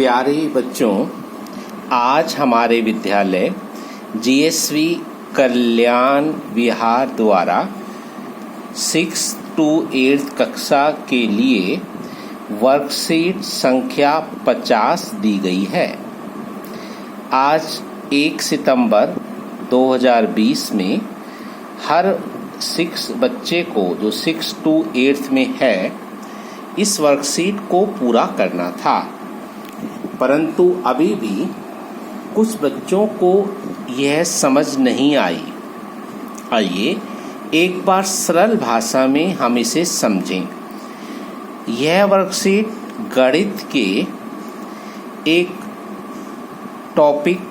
प्यारे बच्चों, आज हमारे विद्यालय जीएसवी कल्याण विहार द्वारा 6 to 8 कक्षा के लिए वर्कशीट संख्या 50 दी गई है। आज 1 सितंबर 2020 में हर 6 बच्चे को जो 6 to 8 में है इस वर्कशीट को पूरा करना था, परंतु अभी भी कुछ बच्चों को यह समझ नहीं आई। आइए एक बार सरल भाषा में हम इसे समझें। यह वर्कशीट गणित के एक टॉपिक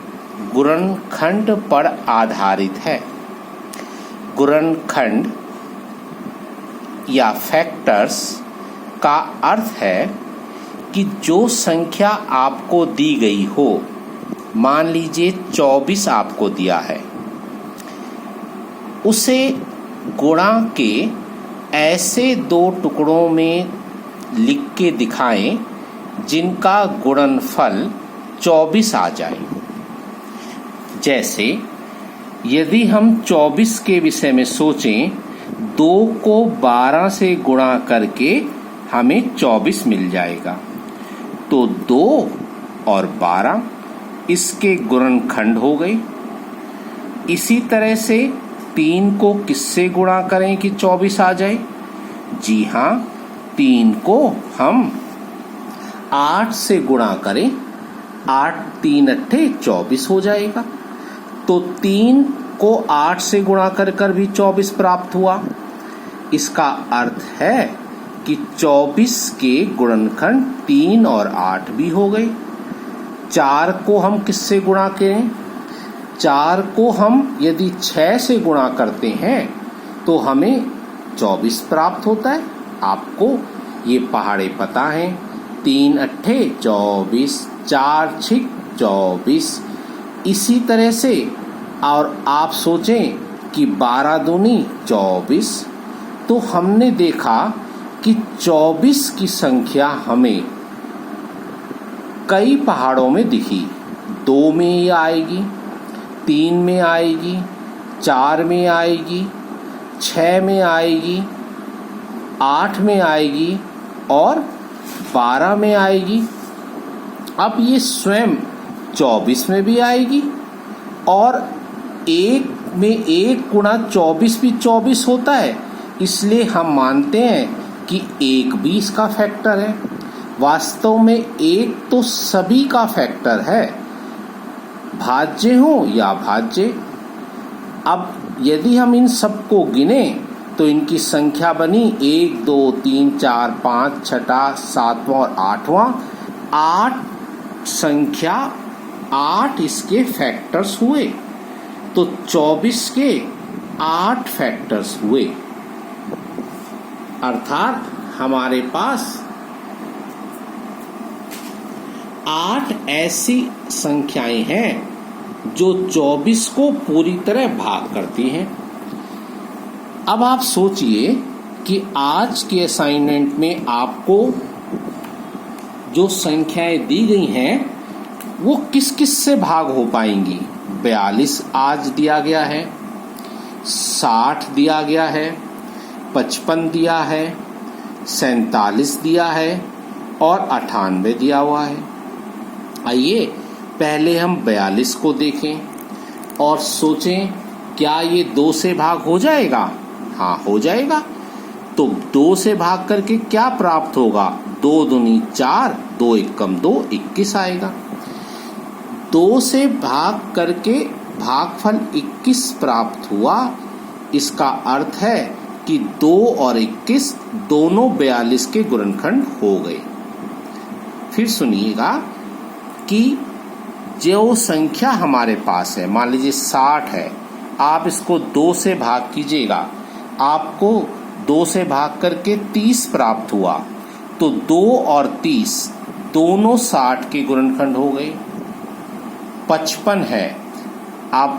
गुणनखंड पर आधारित है। गुणनखंड या फैक्टर्स का अर्थ है कि जो संख्या आपको दी गई हो, मान लीजिए 24 आपको दिया है, उसे गुणा के ऐसे 2 टुकड़ों में लिख के दिखाएं जिनका गुणनफल 24 आ जाए। जैसे यदि हम 24 के विषय में सोचें, 2 को 12 से गुणा करके हमें 24 मिल जाएगा, तो 2 और 12 इसके गुणनखंड हो गए। इसी तरह से 3 को किससे गुणा करें कि 24 आ जाए? जी हाँ, 3 को हम 8 से गुणा करें, 8 3 अट्ठे 24 हो जाएगा। तो 3 को 8 से गुणा कर भी 24 प्राप्त हुआ। इसका अर्थ है कि 24 के गुणनखंड 3 और 8 भी हो गए। 4 को हम किससे गुणा करें? 4 को हम यदि 6 से गुणा करते हैं तो हमें 24 प्राप्त होता है। आपको ये पहाड़े पता हैं, 3 अट्ठे 24, 4 छिक 24। इसी तरह से और आप सोचें कि 12 दूनी 24, तो हमने देखा कि 24 की संख्या हमें कई पहाड़ों में दिखी। 2 में ये आएगी, 3 में आएगी, 4 में आएगी, 6 में आएगी, 8 में आएगी और 12 में आएगी। अब ये स्वयं 24 में भी आएगी और 1 में 1 गुणा 24 भी 24 होता है, इसलिए हम मानते हैं कि 1 भी इसका फैक्टर है। वास्तव में 1 तो सभी का फैक्टर है, भाज्य हो या भाज्य। अब यदि हम इन सबको गिने तो इनकी संख्या बनी 1 2 3 4 5 छठा 7वां और 8वां। 8 संख्या 8 इसके फैक्टर्स हुए, तो 24 के 8 फैक्टर्स हुए। अर्थात हमारे पास 8 ऐसी संख्याएं हैं जो 24 को पूरी तरह भाग करती हैं। अब आप सोचिए कि आज के असाइनमेंट में आपको जो संख्याएं दी गई हैं वो किस किस से भाग हो पाएंगी? 42 आज दिया गया है, 60 दिया गया है, 55 दिया है, 47 दिया है और 98 दिया हुआ है। आइए पहले हम 42 को देखें और सोचें, क्या ये 2 से भाग हो जाएगा? हाँ, हो जाएगा। तो 2 से भाग करके क्या प्राप्त होगा? 2 दूनी 4, 2 एकम 2, 21 आएगा। 2 से भाग करके भागफल 21 प्राप्त हुआ। इसका अर्थ है कि 2 और 21 दोनों 42 के गुणनखंड हो गए। फिर सुनिएगा कि जो संख्या हमारे पास है, मान लीजिए 60 है, आप इसको 2 से भाग कीजिएगा, आपको 2 से भाग करके 30 प्राप्त हुआ। तो 2 और 30 दोनों 60 के गुणनखंड हो गए। 55 है,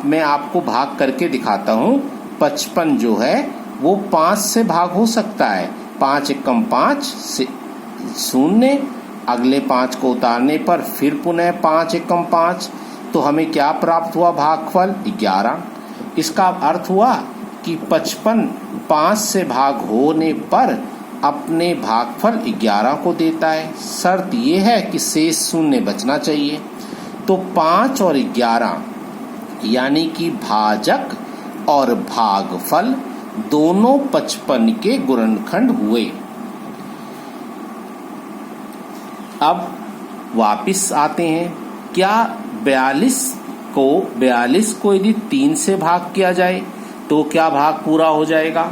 मैं आपको भाग करके दिखाता हूँ। 55 जो है वो 5 से भाग हो सकता है। 5 एकम 5 से 0, अगले 5 को उतारने पर फिर पुनः 5 एकम 5, तो हमें क्या प्राप्त हुआ? भागफल 11। इसका अर्थ हुआ कि 55 5 से भाग होने पर अपने भागफल 11 को देता है। शर्त यह है कि शेष शून्य बचना चाहिए। तो 5 और 11 यानी कि भाजक और भागफल दोनों 55 के गुणनखंड हुए। अब वापिस आते हैं। क्या 42 को यदि 3 से भाग किया जाए तो क्या भाग पूरा हो जाएगा?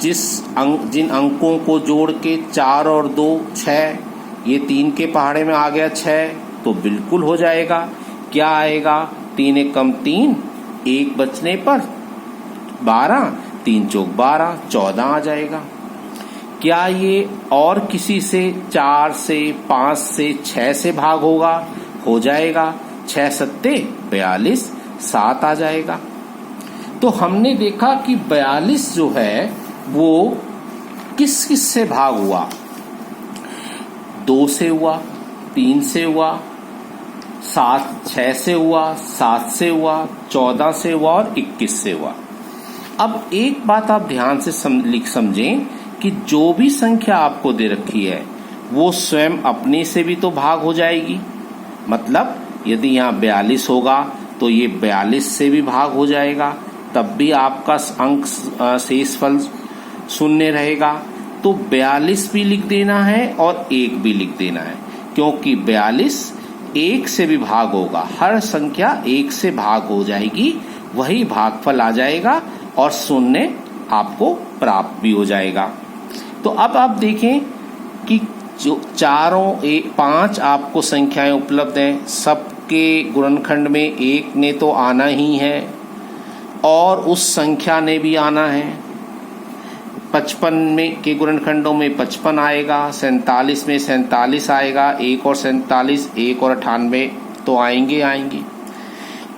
जिन अंकों को जोड़ के 4 और 2 6, ये 3 के पहाड़े में आ गया 6, तो बिल्कुल हो जाएगा। क्या आएगा? 3 एकम 3, 1 बचने पर 12, 3 चौक 12, 14 आ जाएगा। क्या ये और किसी से 4 से 5 से 6 से भाग होगा? हो जाएगा। 6 सत्ते 42, 7 आ जाएगा। तो हमने देखा कि 42 जो है वो किस किस से भाग हुआ? 2 से हुआ, 3 से हुआ, 6 से हुआ, 7 से हुआ, 14 से हुआ और 21 से हुआ। अब एक बात आप ध्यान से समझें कि जो भी संख्या आपको दे रखी है वो स्वयं अपने से भी तो भाग हो जाएगी। मतलब यदि यहाँ 42 होगा तो ये 42 से भी भाग हो जाएगा, तब भी आपका अंक शेषफल शून्य रहेगा। तो 42 भी लिख देना है और 1 भी लिख देना है, क्योंकि 42 1 से भी भाग होगा। हर संख्या 1 से भाग हो जाएगी, वही भागफल आ जाएगा और शून्य आपको प्राप्त भी हो जाएगा। तो अब आप देखें कि जो 5 आपको संख्याएं उपलब्ध हैं, सबके गुणनखंड में 1 ने तो आना ही है और उस संख्या ने भी आना है। 55 में के गुणनखंडों में 55 आएगा, 47 में 47 आएगा, 1 और 47, 1 और 98 तो आएंगे।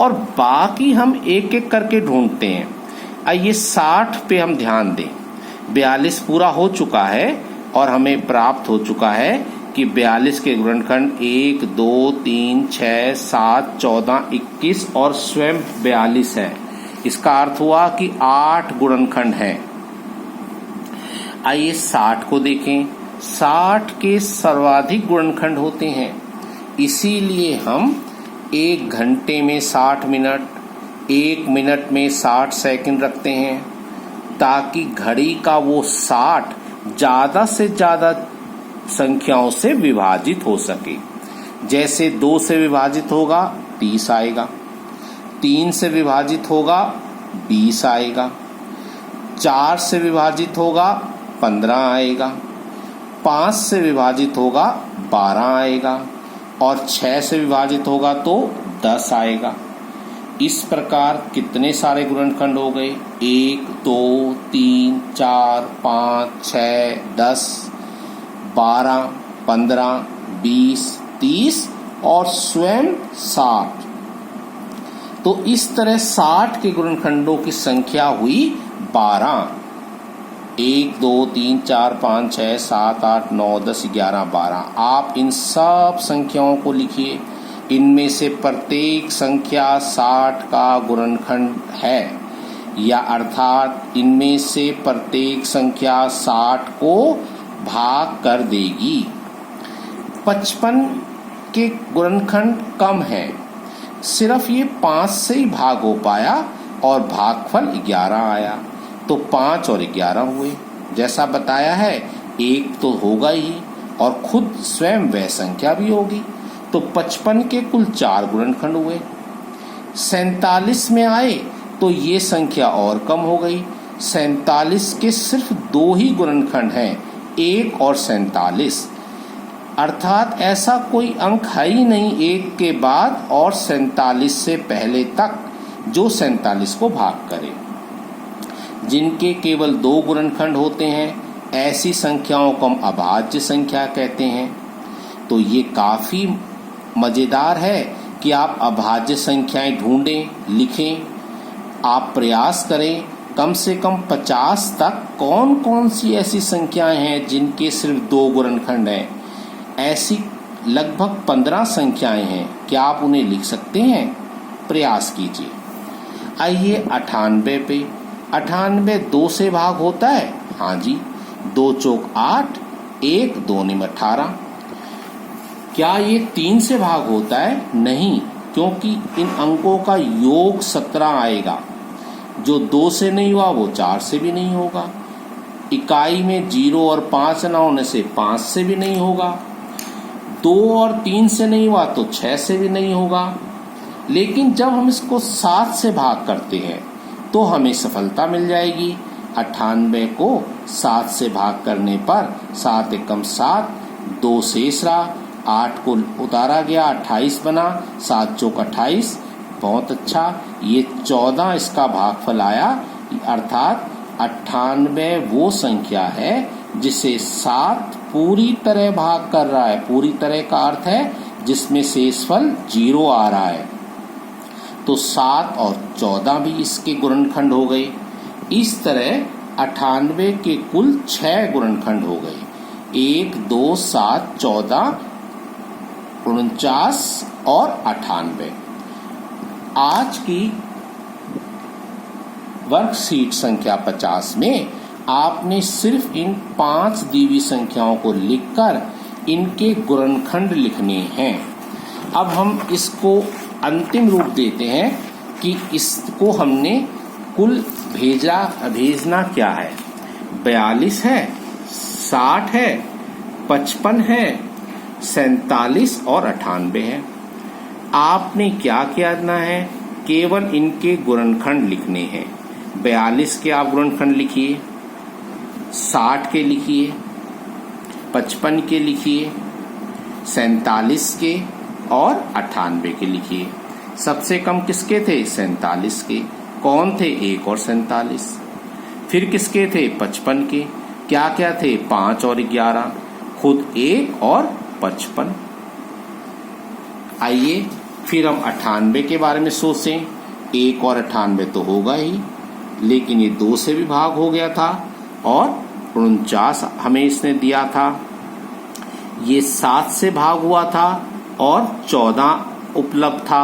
और बाकी हम एक एक करके ढूंढते हैं। आइए 60 पे हम ध्यान दें। 42 पूरा हो चुका है और हमें प्राप्त हो चुका है कि 42 के गुणनखंड 1, 2, 3, 6, 7, 14, 21 और स्वयं 42 है। इसका अर्थ हुआ कि 8 गुणनखंड हैं। आइए 60 को देखें। 60 के सर्वाधिक गुणनखंड होते हैं, इसीलिए हम 1 घंटे में 60 मिनट, 1 मिनट में 60 सेकंड रखते हैं, ताकि घड़ी का वो 60 ज्यादा से ज्यादा संख्याओं से विभाजित हो सके। जैसे 2 से विभाजित होगा 30 आएगा, 3 से विभाजित होगा 20 आएगा, 4 से विभाजित होगा 15 आएगा, 5 से विभाजित होगा 12 आएगा और 6 से विभाजित होगा तो 10 आएगा। इस प्रकार कितने सारे गुणनखंड हो गए? 1, 2, 3, 4, 5, 6, 10, 12, 15, 20, 30 और स्वयं 60। तो इस तरह 60 के गुणनखंडों की संख्या हुई 12। 1, 2, 3, 4, 5, 6, 7, 8, 9, 10, 11, 12। आप इन सब संख्याओं को लिखिए। इनमें से प्रत्येक संख्या 60 का गुणनखंड है, या अर्थात इनमें से प्रत्येक संख्या 60 को भाग कर देगी। 55 के गुणनखंड कम है, सिर्फ ये 5 से ही भाग हो पाया और भागफल 11 आया, तो 5 और 11 हुए। जैसा बताया है 1 तो होगा ही और खुद स्वयं वह संख्या भी होगी। तो 55 के कुल 4 गुणनखंड हुए। 47 में आए तो ये संख्या और कम हो गई। 47 के सिर्फ 2 ही गुणनखंड हैं, 1 और 47। अर्थात ऐसा कोई अंक है ही नहीं 1 के बाद और 47 से पहले तक जो 47 को भाग करे। जिनके केवल 2 गुणनखंड होते हैं, ऐसी संख्याओं को हम अभाज्य संख्या कहते हैं। तो ये काफी मजेदार है कि आप अभाज्य संख्याएं ढूंढें, लिखें। आप प्रयास करें कम से कम 50 तक कौन कौन सी ऐसी संख्याएं हैं जिनके सिर्फ 2 गुणनखंड हैं। ऐसी लगभग 15 संख्याएं हैं, क्या आप उन्हें लिख सकते हैं? प्रयास कीजिए। आइए 98 पे। 98 2 से भाग होता है? हाँ जी, 2 चौक 8, 1 2 निम 18। क्या ये 3 से भाग होता है? नहीं, क्योंकि इन अंकों का योग 17 आएगा। जो 2 से नहीं हुआ वो 4 से भी नहीं होगा। इकाई में 0 और 5 न होने से 5 से भी नहीं होगा। 2 और 3 से नहीं हुआ तो 6 से भी नहीं होगा। लेकिन जब हम इसको 7 से भाग करते हैं तो हमें सफलता मिल जाएगी। 98 को 7 से भाग करने पर 7 एकम 7, 2 शेष रहा, 8 को उतारा गया, 28 बना, 7 चौक 28। बहुत अच्छा, ये 14 इसका भागफल आया। अर्थात 98 वो संख्या है जिसे 7 पूरी तरह भाग कर रहा है। पूरी तरह का अर्थ है जिसमें शेषफल 0 आ रहा है। तो 7 और 14 भी इसके गुणनखंड हो गए। इस तरह 98 के कुल 6 गुणनखंड हो गए। 1 2 7 14 49 और 98। आज की वर्कशीट संख्या 50 में आपने सिर्फ इन 5 दी हुई संख्याओं को लिखकर इनके गुणनखंड लिखने हैं। अब हम इसको अंतिम रूप देते हैं कि इसको हमने कुल भेजना क्या है। 42 है, 60 है, 55 है, 47 और 98 है। आपने क्या करना है? केवल इनके गुणनखंड लिखने हैं। 42 के आप गुणनखंड लिखिए, 60 के लिखिए, 55 के लिखिए, 47 के और 98 के लिखिए। सबसे कम किसके थे? 47 के। कौन थे? 1 और 47। फिर किसके थे? 55 के। क्या क्या थे? 5 और 11, खुद 1 और 55। आइए फिर हम 98 के बारे में सोचें। 1 और 98 तो होगा ही, लेकिन ये 2 से भी भाग हो गया था और 49 हमें इसने दिया था। ये 7 से भाग हुआ था और 14 उपलब्ध था।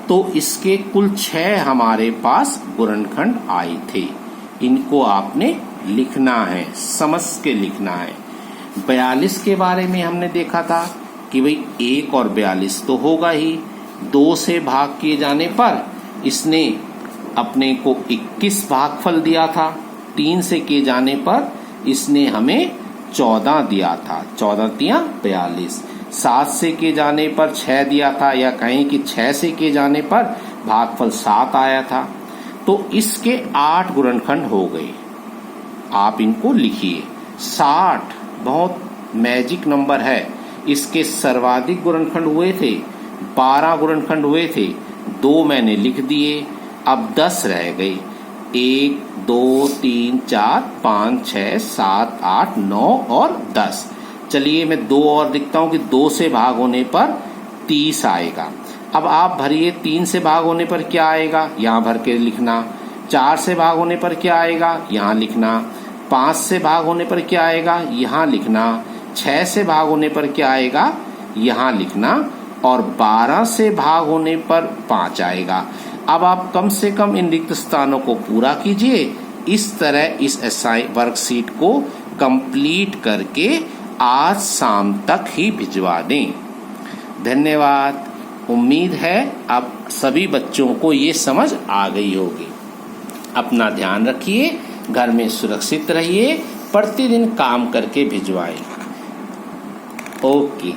तो इसके कुल 6 हमारे पास गुणनखंड आए थे। इनको आपने लिखना है, समझ के लिखना है। 42 के बारे में हमने देखा था कि भाई 1 और 42 तो होगा ही। 2 से भाग किए जाने पर इसने अपने को 21 भागफल दिया था। 3 से किए जाने पर इसने हमें 14 दिया था। 14 तिया 42। 7 से किए जाने पर 6 दिया था, या कहें कि 6 से किए जाने पर भागफल 7 आया था। तो इसके 8 गुणनखंड हो गए। आप इनको लिखिए। 60 बहुत मैजिक नंबर है। इसके सर्वाधिक गुणनखंड हुए थे, 12 गुणनखंड हुए थे। 2 मैंने लिख दिए, अब 10 रह गए। 1 2 3 4 5 6 7 8 9 और 10। चलिए मैं 2 और लिखता हूं कि 2 से भाग होने पर 30 आएगा। अब आप भरिए 3 से भाग होने पर क्या आएगा, यहाँ भर के लिखना। 4 से भाग होने पर क्या आएगा, यहाँ लिखना। 5 से भाग होने पर क्या आएगा, यहाँ लिखना। 6 से भाग होने पर क्या आएगा, यहाँ लिखना। और 12 से भाग होने पर 5 आएगा। अब आप कम से कम इन रिक्त स्थानों को पूरा कीजिए। इस तरह इस वर्कशीट को कंप्लीट करके आज शाम तक ही भिजवा दें। धन्यवाद। उम्मीद है अब सभी बच्चों को ये समझ आ गई होगी। अपना ध्यान रखिए, घर में सुरक्षित रहिए, प्रतिदिन काम करके भिजवाएं। ओके।